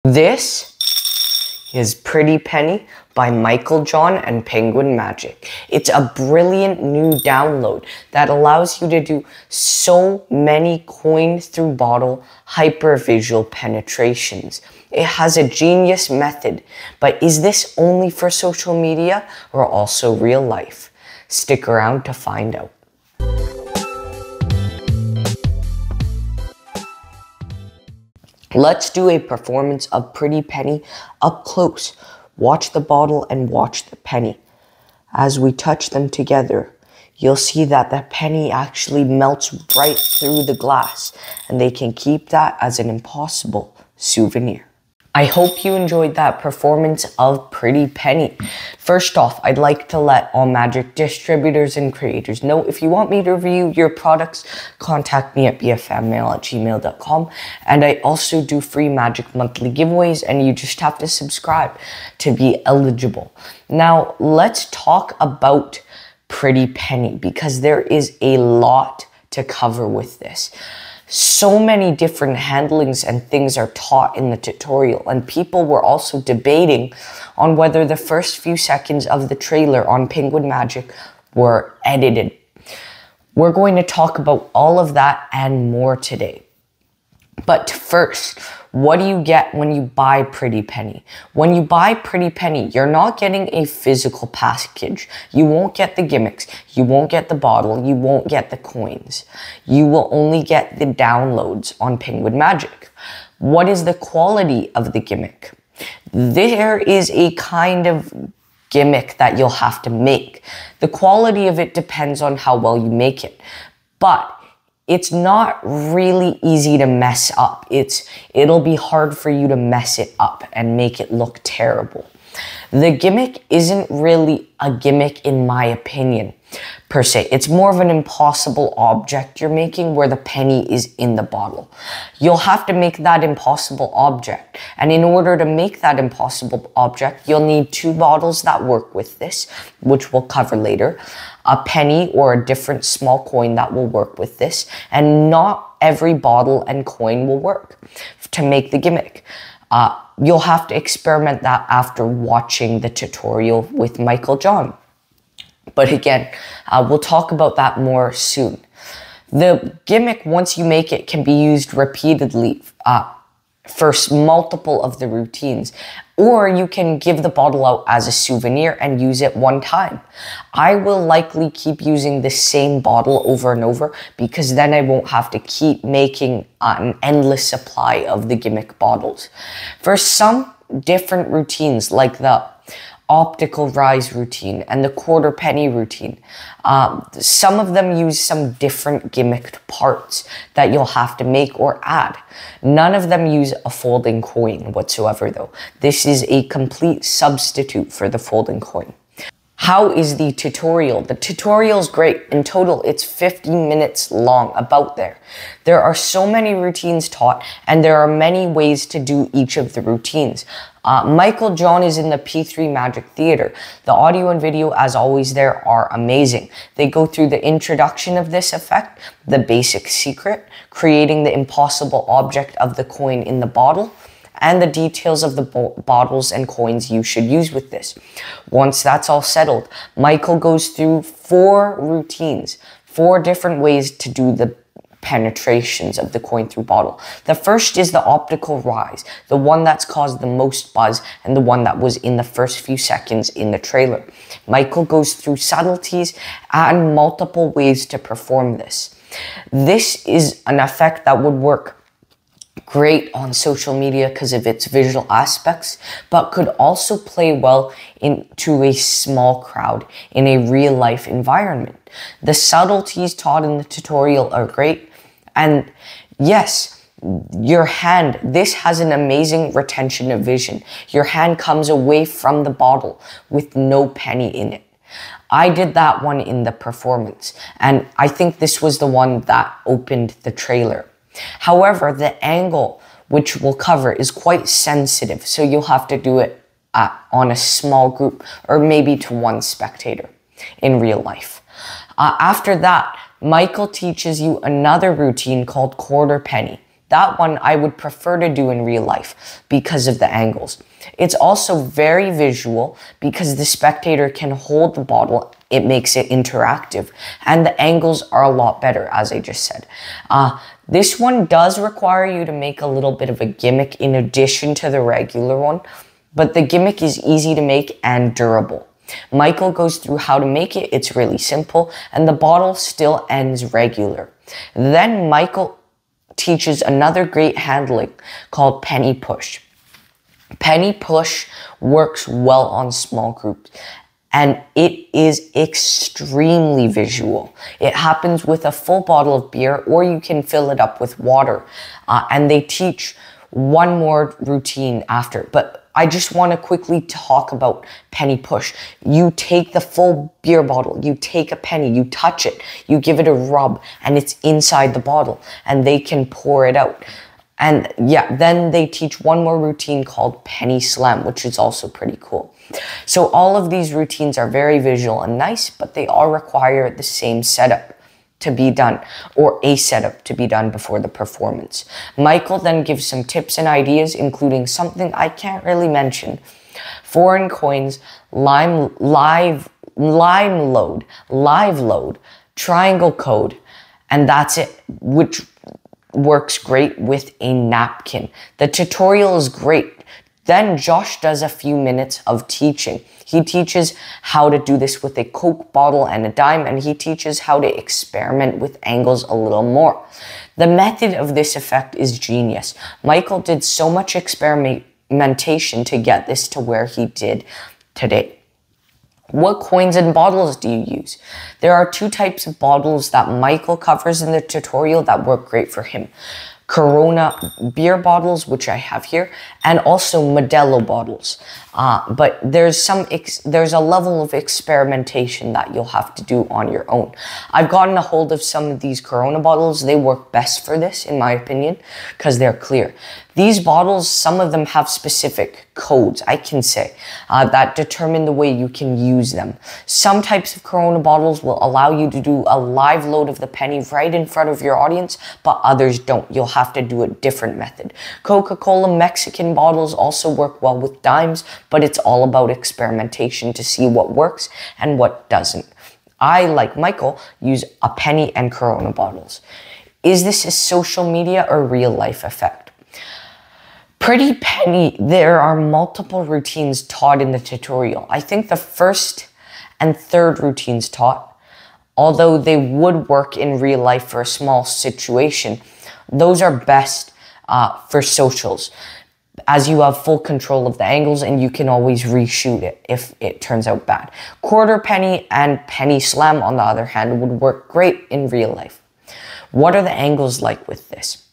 This is Pretty Penny by Michael John and Penguin Magic. It's a brilliant new download that allows you to do so many coin through bottle hypervisual penetrations. It has a genius method, but is this only for social media or also real life? Stick around to find out. Let's do a performance of Pretty Penny up close. Watch the bottle and watch the penny. As we touch them together, you'll see that the penny actually melts right through the glass, and they can keep that as an impossible souvenir. I hope you enjoyed that performance of Pretty Penny. First off, I'd like to let all magic distributors and creators know if you want me to review your products, contact me at bffanmail@gmail.com. And I also do free magic monthly giveaways, and you just have to subscribe to be eligible. Now, let's talk about Pretty Penny because there is a lot to cover with this. So many different handlings and things are taught in the tutorial, and people were also debating on whether the first few seconds of the trailer on Penguin Magic were edited. We're going to talk about all of that and more today. But first, what do you get when you buy Pretty Penny? When you buy Pretty Penny, you're not getting a physical package. You won't get the gimmicks. You won't get the bottle. You won't get the coins. You will only get the downloads on Penguin Magic. What is the quality of the gimmick? There is a kind of gimmick that you'll have to make. The quality of it depends on how well you make it. But it's not really easy to mess up. It'll be hard for you to mess it up and make it look terrible. The gimmick isn't really a gimmick in my opinion, per se. It's more of an impossible object you're making where the penny is in the bottle. You'll have to make that impossible object. And in order to make that impossible object, you'll need two bottles that work with this, which we'll cover later, a penny or a different small coin that will work with this, and not every bottle and coin will work to make the gimmick. You'll have to experiment that after watching the tutorial with Michael John. But again, we'll talk about that more soon. The gimmick, once you make it, can be used repeatedly for multiple of the routines, or you can give the bottle out as a souvenir and use it one time. I will likely keep using the same bottle over and over because then I won't have to keep making an endless supply of the gimmick bottles. For some different routines, like the optical rise routine and the quarter penny routine, some of them use some different gimmicked parts that you'll have to make or add. None of them use a folding coin whatsoever though. This is a complete substitute for the folding coin. How is the tutorial? The tutorial is great. In total, it's 50 minutes long, about there. There are so many routines taught, and there are many ways to do each of the routines. Michael John is in the P3 Magic Theater. The audio and video, as always, there are amazing. They go through the introduction of this effect, the basic secret, creating the impossible object of the coin in the bottle, and the details of the bottles and coins you should use with this. Once that's all settled, Michael goes through 4 routines, 4 different ways to do the penetrations of the coin through bottle. The first is the optical rise, the one that's caused the most buzz and the one that was in the first few seconds in the trailer. Michael goes through subtleties and multiple ways to perform this. This is an effect that would work great on social media because of its visual aspects, but could also play well into a small crowd in a real life environment. The subtleties taught in the tutorial are great, and yes, your hand, this has an amazing retention of vision. Your hand comes away from the bottle with no penny in it. I did that one in the performance, and I think this was the one that opened the trailer. However, the angle, which we'll cover, is quite sensitive, so you'll have to do it on a small group or maybe to one spectator in real life. After that, Michael teaches you another routine called quarter penny. That one I would prefer to do in real life because of the angles. It's also very visual because the spectator can hold the bottle. It makes it interactive, and the angles are a lot better, as I just said. This one does require you to make a little bit of a gimmick in addition to the regular one, but the gimmick is easy to make and durable. Michael goes through how to make it. It's really simple, and the bottle still ends regular. Then Michael teaches another great handling called penny push. Penny push works well on small groups, and it is extremely visual. It happens with a full bottle of beer, or you can fill it up with water. And they teach one more routine after, but I just want to quickly talk about penny push. You take the full beer bottle, you take a penny, you touch it, you give it a rub, and it's inside the bottle, and they can pour it out. And yeah, then they teach one more routine called penny slam, which is also pretty cool. So all of these routines are very visual and nice, but they all require the same setup to be done, or a setup to be done before the performance. Michael then gives some tips and ideas, including something I can't really mention: foreign coins, live load, triangle code, and that's it, which works great with a napkin. The tutorial is great. Then Josh does a few minutes of teaching. He teaches how to do this with a Coke bottle and a dime, and he teaches how to experiment with angles a little more. The method of this effect is genius. Michael did so much experimentation to get this to where he did today. What coins and bottles do you use? There are two types of bottles that Michael covers in the tutorial that work great for him: Corona beer bottles, which I have here, and also Modelo bottles. But there's a level of experimentation that you'll have to do on your own. I've gotten a hold of some of these Corona bottles. They work best for this, in my opinion, because they're clear. These bottles, some of them have specific codes, I can say, that determine the way you can use them. Some types of Corona bottles will allow you to do a live load of the penny right in front of your audience, but others don't. You'll have to do a different method. Coca-Cola Mexican bottles also work well with dimes, but it's all about experimentation to see what works and what doesn't. I, like Michael, use a penny and Corona bottles. Is this a social media or real life effect? Pretty penny, there are multiple routines taught in the tutorial. I think the first and third routines taught, although they would work in real life for a small situation, those are best for socials, as you have full control of the angles and you can always reshoot it if it turns out bad. Quarter penny and penny slam, on the other hand, would work great in real life. What are the angles like with this?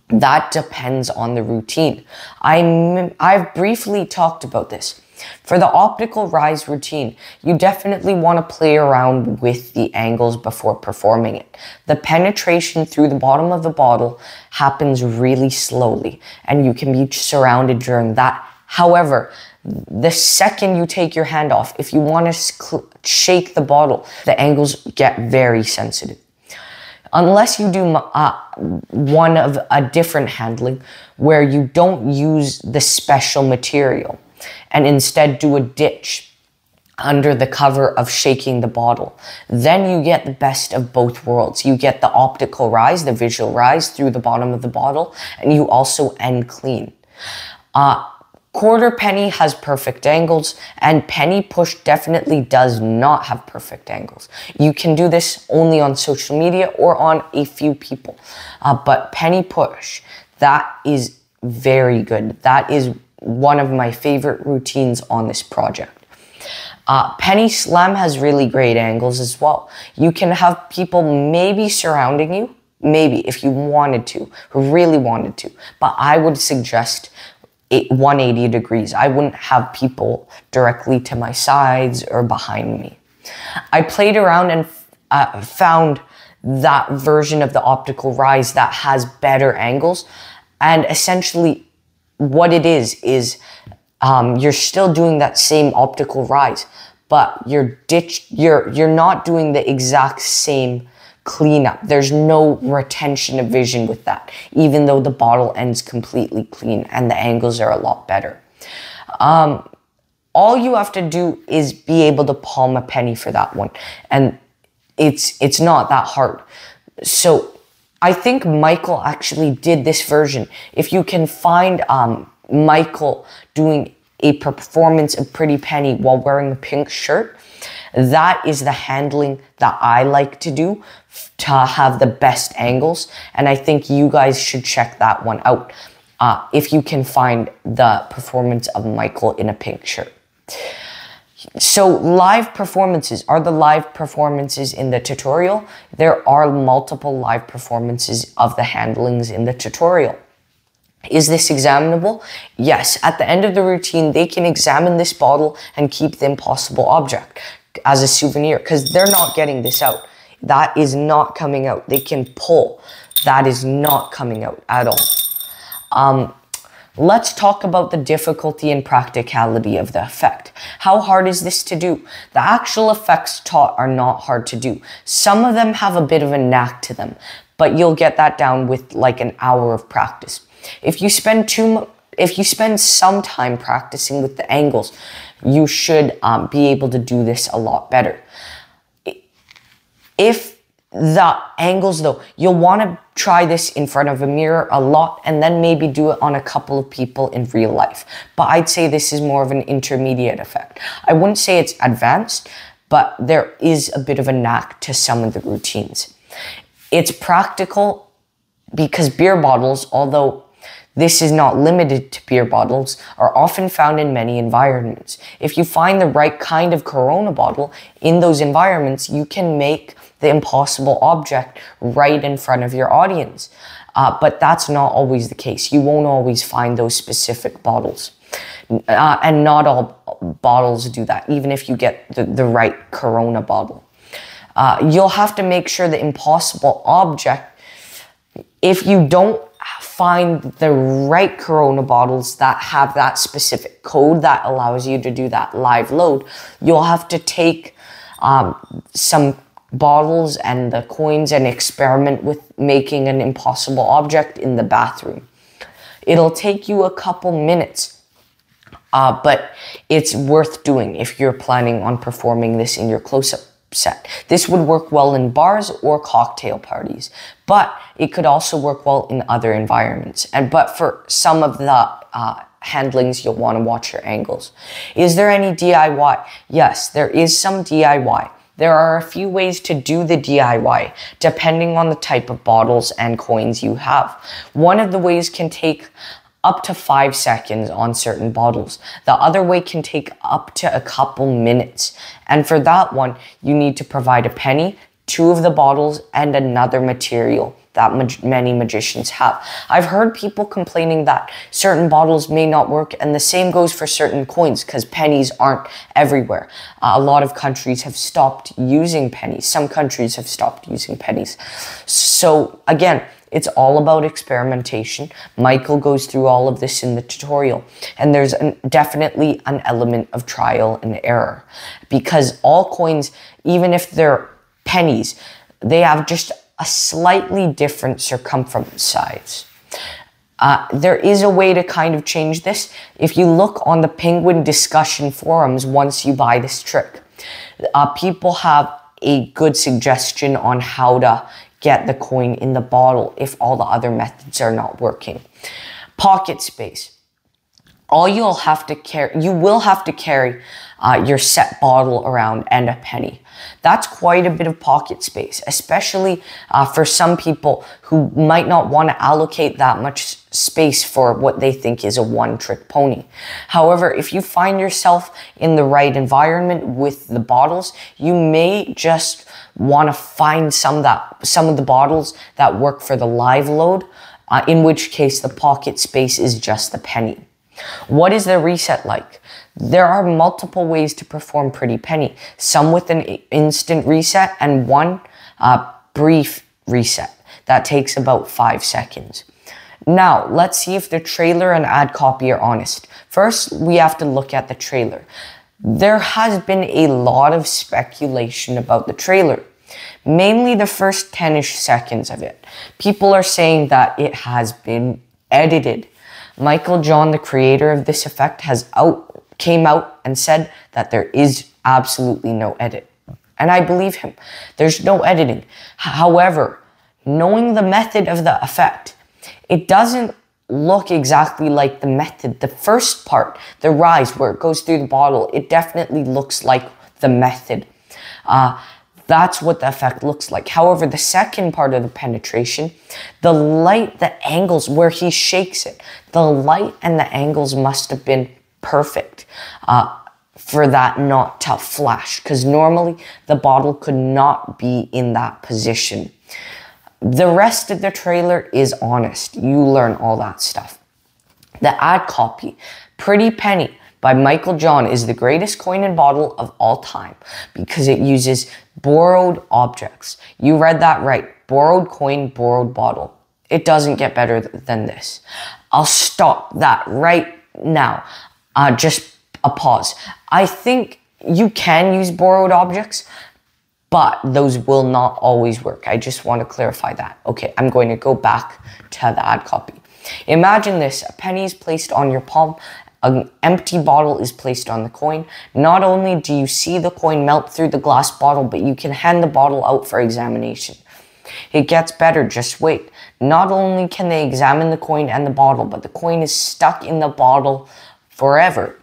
That depends on the routine. I've briefly talked about this. For the optical rise routine, you definitely want to play around with the angles before performing it. The penetration through the bottom of the bottle happens really slowly, and you can be surrounded during that. However, the second you take your hand off, if you want to shake the bottle, the angles get very sensitive. Unless you do one of a different handling where you don't use the special material and instead do a ditch under the cover of shaking the bottle, then you get the best of both worlds. You get the optical rise, the visual rise through the bottom of the bottle, and you also end clean. Quarter penny has perfect angles, and penny push definitely does not have perfect angles. You can do this only on social media or on a few people. But penny push, that is very good. That is one of my favorite routines on this project. Penny slam has really great angles as well. You can have people maybe surrounding you, maybe if you wanted to, really wanted to, but I would suggest 180 degrees. I wouldn't have people directly to my sides or behind me. I played around and found that version of the optical rise that has better angles, and essentially what it is you're still doing that same optical rise, but you're not doing the exact same cleanup. There's no retention of vision with that, even though the bottle ends completely clean and the angles are a lot better. All you have to do is be able to palm a penny for that one. And it's not that hard. So I think Michael actually did this version. If you can find Michael doing a performance of Pretty Penny while wearing a pink shirt, that is the handling that I like to do to have the best angles. And I think you guys should check that one out if you can find the performance of Michael in a pink shirt. So live performances, are the live performances in the tutorial? There are multiple live performances of the handlings in the tutorial. Is this examinable? Yes. At the end of the routine, they can examine this bottle and keep the impossible object as a souvenir, because they're not getting this out. That is not coming out. They can pull. That is not coming out at all. Let's talk about the difficulty and practicality of the effect. How hard is this to do? The actual effects taught are not hard to do. Some of them have a bit of a knack to them, but you'll get that down with like an hour of practice. If you spend some time practicing with the angles, you should be able to do this a lot better. If the angles though, you'll want to try this in front of a mirror a lot and then maybe do it on a couple of people in real life. But I'd say this is more of an intermediate effect. I wouldn't say it's advanced, but there is a bit of a knack to some of the routines. It's practical because beer bottles, although this is not limited to beer bottles, are often found in many environments. If you find the right kind of Corona bottle in those environments, you can make the impossible object right in front of your audience. But that's not always the case. You won't always find those specific bottles. And not all bottles do that, even if you get the right Corona bottle. You'll have to make sure the impossible object, if you don't find the right Corona bottles that have that specific code that allows you to do that live load, you'll have to take some bottles and the coins and experiment with making an impossible object in the bathroom. It'll take you a couple minutes, but it's worth doing if you're planning on performing this in your close-up set. This would work well in bars or cocktail parties, but it could also work well in other environments. But for some of the handlings, you'll want to watch your angles. Is there any DIY? Yes, there is some DIY. There are a few ways to do the DIY, depending on the type of bottles and coins you have. One of the ways can take up to 5 seconds on certain bottles. The other way can take up to a couple minutes. And for that one, you need to provide a penny, 2 of the bottles, and another material that many magicians have. I've heard people complaining that certain bottles may not work, and the same goes for certain coins because pennies aren't everywhere. A lot of countries have stopped using pennies. Some countries have stopped using pennies. So again, it's all about experimentation. Michael goes through all of this in the tutorial. And there's definitely an element of trial and error. Because all coins, even if they're pennies, they have just a slightly different circumference size. There is a way to kind of change this. If you look on the Penguin discussion forums once you buy this trick, people have a good suggestion on how to get the coin in the bottle if all the other methods are not working. Pocket space. All you will have to carry your set bottle around and a penny. That's quite a bit of pocket space, especially for some people who might not want to allocate that much space for what they think is a one-trick pony. However, if you find yourself in the right environment with the bottles, you may just want to find some of the bottles that work for the live load, in which case the pocket space is just the penny. What is the reset like? There are multiple ways to perform Pretty Penny, some with an instant reset and one brief reset that takes about 5 seconds. Now, let's see if the trailer and ad copy are honest. First, we have to look at the trailer. There has been a lot of speculation about the trailer. Mainly the first 10-ish seconds of it. People are saying that it has been edited. Michael John, the creator of this effect, came out and said that there is absolutely no edit. And I believe him. There's no editing. However, knowing the method of the effect, it doesn't look exactly like the method. The first part, the rise where it goes through the bottle, it definitely looks like the method. That's what the effect looks like. However, the second part of the penetration, the light, the angles where he shakes it, the light and the angles must have been perfect for that not to flash, because normally the bottle could not be in that position. The rest of the trailer is honest. You learn all that stuff. The ad copy, Pretty Penny by Michael John, is the greatest coin and bottle of all time because it uses borrowed objects. You read that right. Borrowed coin, borrowed bottle. It doesn't get better than this. I'll stop that right now. Just a pause. I think you can use borrowed objects, but those will not always work. I just want to clarify that. Okay, I'm going to go back to the ad copy. Imagine this. A penny is placed on your palm. An empty bottle is placed on the coin. Not only do you see the coin melt through the glass bottle, but you can hand the bottle out for examination. It gets better, just wait. Not only can they examine the coin and the bottle, but the coin is stuck in the bottle forever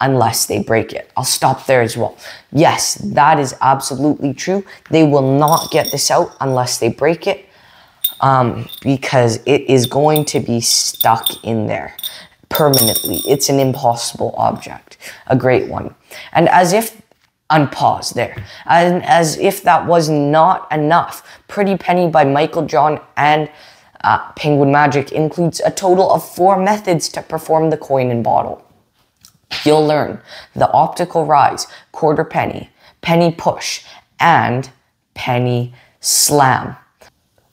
unless they break it. I'll stop there as well. Yes, that is absolutely true. They will not get this out unless they break it because it is going to be stuck in there permanently. It's an impossible object. A great one. And as if, unpause there. And as if that was not enough, Pretty Penny by Michael John and Penguin Magic includes a total of 4 methods to perform the coin and bottle. You'll learn the optical rise, quarter penny, penny push, and penny slam.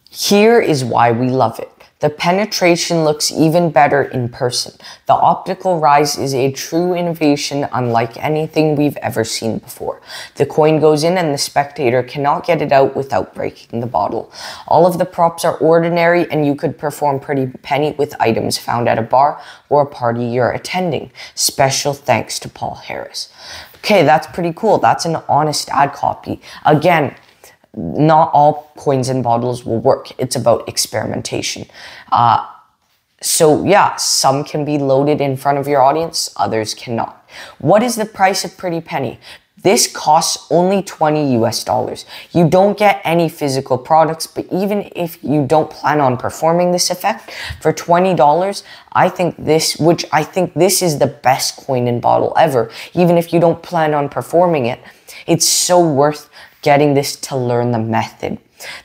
Here is why we love it. The penetration looks even better in person. The optical rise is a true innovation unlike anything we've ever seen before. The coin goes in and the spectator cannot get it out without breaking the bottle. All of the props are ordinary and you could perform Pretty Penny with items found at a bar or a party you're attending. Special thanks to Paul Harris. Okay, that's pretty cool. That's an honest ad copy. Again, not all coins and bottles will work. It's about experimentation. So yeah, some can be loaded in front of your audience, others cannot. What is the price of Pretty Penny? This costs only $20 US. You don't get any physical products, but even if you don't plan on performing this effect, for $20, I think this is the best coin and bottle ever. Even if you don't plan on performing it, it's so worth getting this to learn the method.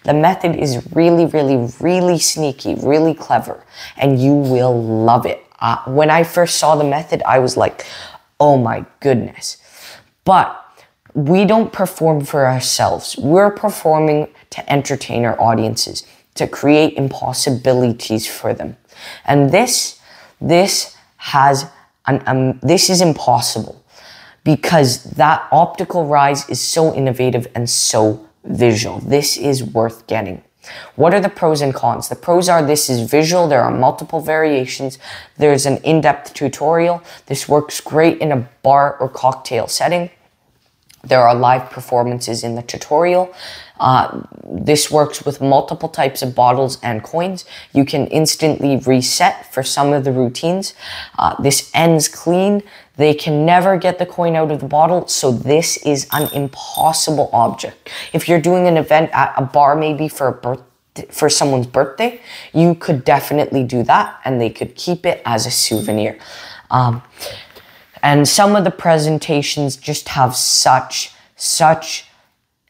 The method is really, really, really sneaky, really clever, and you will love it. When I first saw the method, I was like, oh my goodness. But we don't perform for ourselves. We're performing to entertain our audiences, to create impossibilities for them. And this is impossible. Because that optical rise is so innovative and so visual. This is worth getting. What are the pros and cons? The pros are this is visual. There are multiple variations. There's an in-depth tutorial. This works great in a bar or cocktail setting. There are live performances in the tutorial. This works with multiple types of bottles and coins. You can instantly reset for some of the routines. This ends clean. They can never get the coin out of the bottle, so this is an impossible object. If you're doing an event at a bar, maybe for someone's birthday, you could definitely do that, and they could keep it as a souvenir. And some of the presentations just have such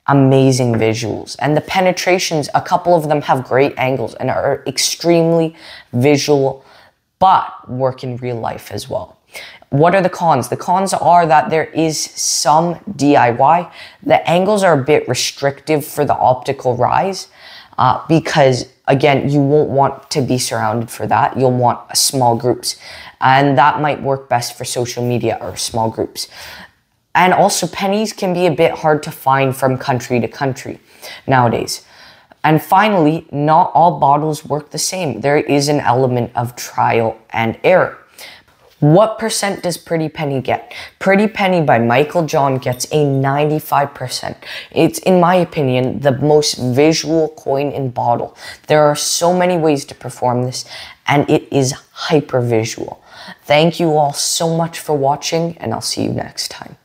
amazing visuals. And the penetrations, a couple of them have great angles and are extremely visual, but work in real life as well. What are the cons? The cons are that there is some DIY. The angles are a bit restrictive for the optical rise because, again, you won't want to be surrounded for that. You'll want small groups. And that might work best for social media or small groups. And also pennies can be a bit hard to find from country to country nowadays. And finally, not all bottles work the same. There is an element of trial and error. What percent does Pretty Penny get? Pretty Penny by Michael John gets a 95%. It's, in my opinion, the most visual coin in bottle. There are so many ways to perform this, and it is hyper visual. Thank you all so much for watching, and I'll see you next time.